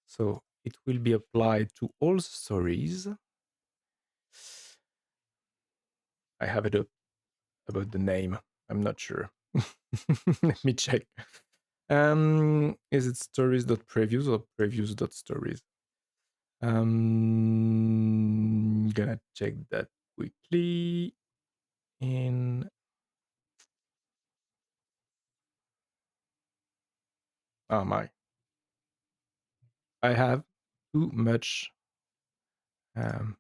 So it will be applied to all stories. I have it up about the name. I'm not sure. Let me check. Is it stories.previews or previews.stories? Gonna check that quickly. In oh my, I have too much starter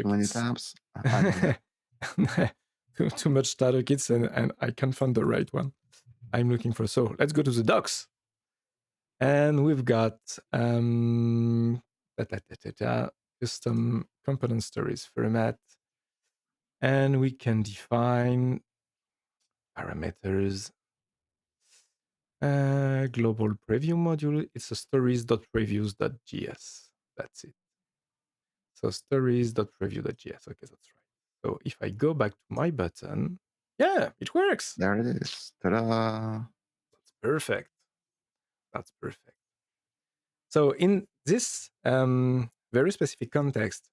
Too many kits. tabs? I know. too much starter kits, and I can't find the right one I'm looking for. So let's go to the docs. And we've got custom component stories format. And we can define parameters. Global preview module. It's a stories.previews.js. That's it. So stories.preview.js. Okay, that's right. So if I go back to my button, yeah, it works. There it is. Ta-da! That's perfect. That's perfect. So in this very specific context,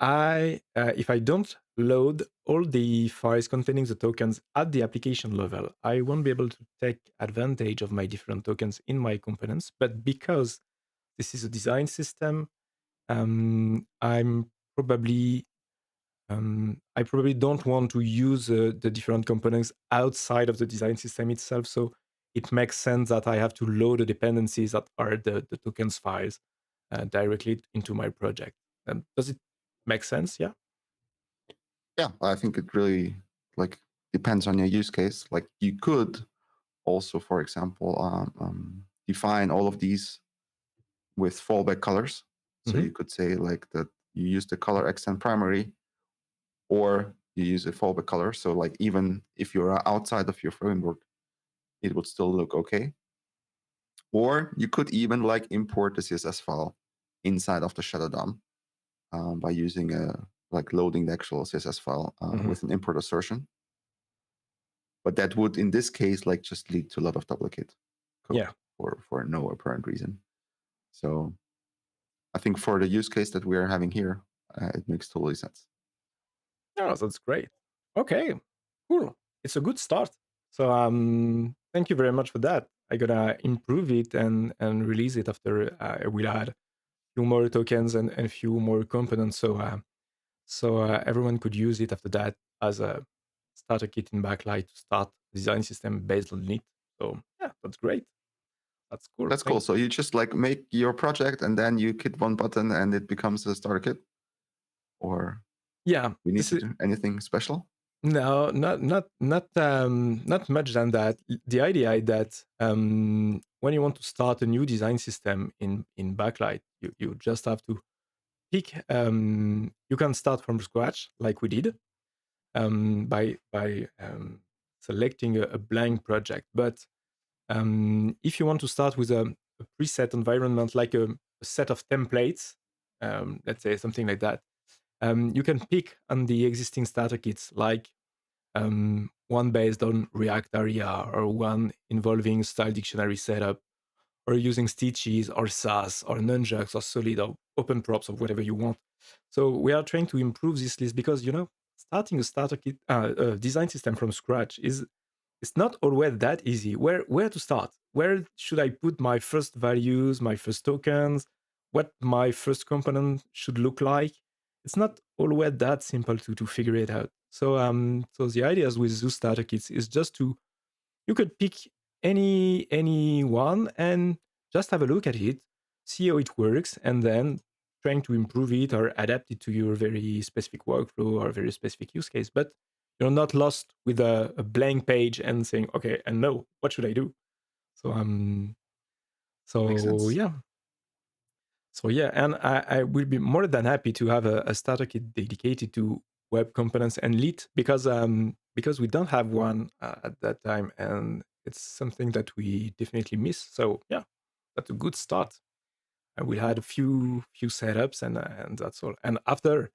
if I don't load all the files containing the tokens at the application level, I won't be able to take advantage of my different tokens in my components. But because this is a design system, I'm probably I probably don't want to use the different components outside of the design system itself. So it makes sense that I have to load the dependencies that are the tokens files directly into my project. Does it make sense? Yeah. Yeah, I think it really, like, depends on your use case. Like, you could also, for example, define all of these with fallback colors. So Mm-hmm. you could say like that you use the color accent primary, or you use a fallback color. So like even if you're outside of your framework, it would still look okay. Or you could even like import the CSS file inside of the shadow DOM by using like loading the actual CSS file with an import assertion. But that would, in this case, like just lead to a lot of duplicate code Yeah. for no apparent reason. So I think for the use case that we are having here, it makes totally sense. Yeah, that's great. Okay, cool. It's a good start. So thank you very much for that. I gotta improve it and release it after I will add a few more tokens and a few more components. So everyone could use it after that as a starter kit in Backlight to start design system based on it. So yeah, that's great. That's cool. That's cool. So you just like make your project and then you hit one button and it becomes a starter kit? Or Yeah, we need this to is do anything special? No, not much than that. The idea is that when you want to start a new design system in Backlight, you just have to pick. You can start from scratch, like we did, by selecting a blank project. But if you want to start with a preset environment, like a set of templates, let's say something like that, you can pick on the existing starter kits, like one based on React Aria, or one involving style dictionary setup, or using stitches or Sass or Nunjucks or Solid or open props or whatever you want. So we are trying to improve this list because, starting a starter kit, a design system from scratch is, it's not always that easy. Where to start? Where should I put my first values, my first tokens? What my first component should look like? It's not always that simple to figure it out. So the ideas with Zoo starter kits is just to, you could pick any one and just have a look at it, see how it works, and then trying to improve it or adapt it to your very specific workflow or very specific use case. But you're not lost with a blank page and saying, okay, and no, what should I do? So Makes so sense. yeah. So yeah, and I will be more than happy to have a starter kit dedicated to web components and Lit, because we don't have one at that time, and it's something that we definitely miss. So yeah, that's a good start. And we had a few setups, and that's all. And after,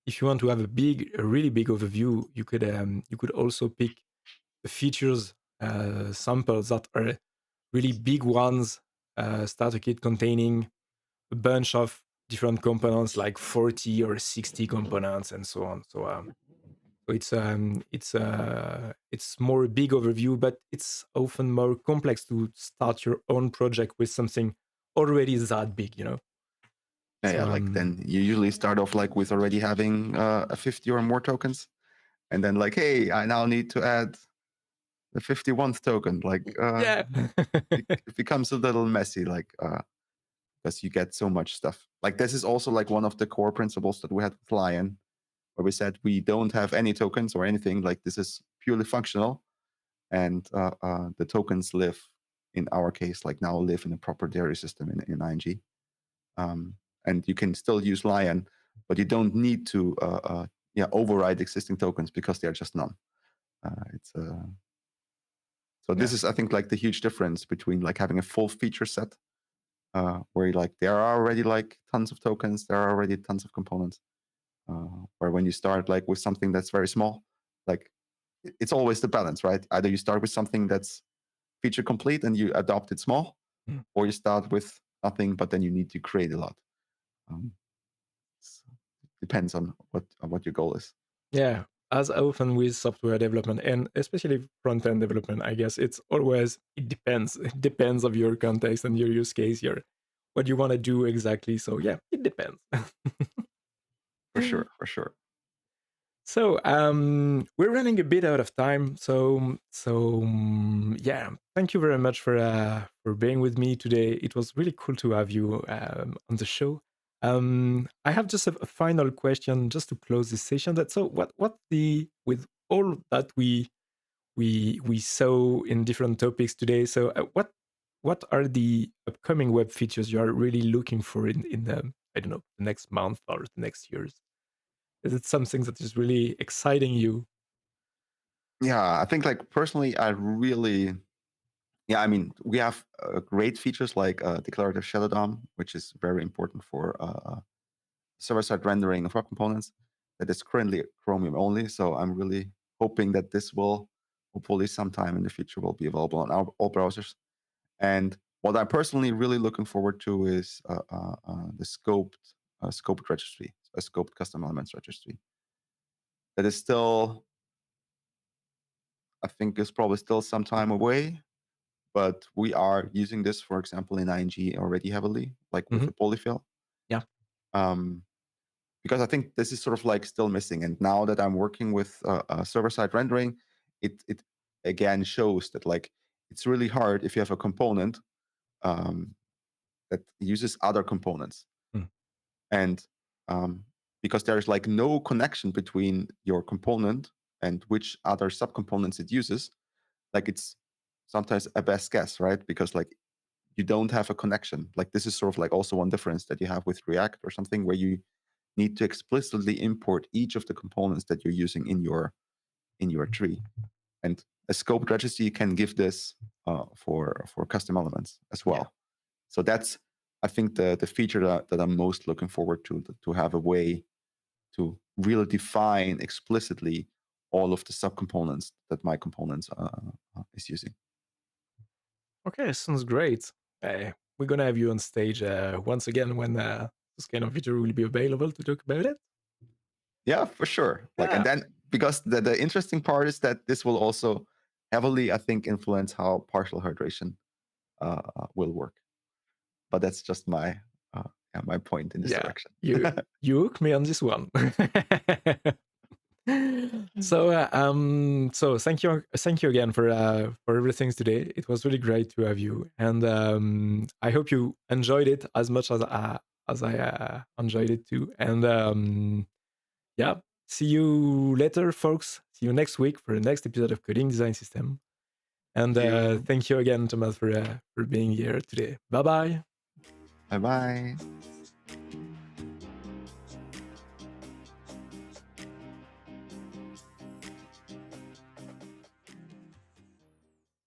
if you want to have a really big overview, you could also pick the features samples that are really big ones, starter kit containing a bunch of different components, like 40 or 60 components and so on. So it's more a big overview, but it's often more complex to start your own project with something already that big. Yeah, So yeah. Like then you usually start off like with already having a 50 or more tokens, and then like, hey, I now need to add the 51st token. Like yeah. it becomes a little messy, like because you get so much stuff. Like this is also like one of the core principles that we had with Lion, where we said we don't have any tokens or anything. Like this is purely functional, and the tokens live, in our case, like now live in a proper dairy system in ING. And you can still use Lion, but you don't need to override existing tokens because they are just none. It's So this Yeah. is, I think, like the huge difference between like having a full feature set, where like there are already like tons of tokens, there are already tons of components. Where when you start like with something that's very small, like it's always the balance, right? Either you start with something that's feature complete and you adopt it small, Mm. or you start with nothing, but then you need to create a lot. Um, Depends on what your goal is. Yeah. As often with software development, and especially front end development, I guess it depends. It depends of your context and your use case, your what you want to do exactly. So yeah, it depends. For sure, for sure. So we're running a bit out of time. So yeah, thank you very much for being with me today. It was really cool to have you on the show. I have just a final question, just to close this session. That so what the with all that we saw in different topics today. So what are the upcoming web features you are really looking for in the, I don't know, the next month or the next years? Is it something that is really exciting you? Yeah, I think like personally, I really, yeah, I mean, we have great features like declarative shadow DOM, which is very important for server-side rendering of web components. That is currently Chromium only, so I'm really hoping that this will hopefully sometime in the future will be available on all browsers. And what I'm personally really looking forward to is the scoped registry, a scoped custom elements registry. That is still, I think, is probably still some time away, but we are using this, for example, in ING already heavily, like with Hmm. the polyfill. Yeah. Um, because I think this is sort of like still missing. And now that I'm working with server-side rendering, it again shows that like it's really hard if you have a component um, that uses other components, Mm. and because there's like no connection between your component and which other subcomponents it uses, like it's sometimes a best guess, right? Because like you don't have a connection. Like this is sort of like also one difference that you have with React or something, where you need to explicitly import each of the components that you're using in your tree. And a scoped registry can give this for custom elements as well. Yeah. So that's, I think, the feature that I'm most looking forward to have a way to really define explicitly all of the subcomponents that my components is using. Okay, sounds great. We're gonna have you on stage once again when this kind of feature will be available to talk about it. Yeah, for sure. Like, Yeah. and then because the interesting part is that this will also heavily, I think, influence how partial hydration will work. But that's just my my point in this direction. you hook me on this one. So thank you again for everything today. It was really great to have you, and I hope you enjoyed it as much as I enjoyed it too. And yeah, see you later, folks. See you next week for the next episode of Coding Design System. And thank you again, Thomas, for being here today. Bye bye. Bye bye.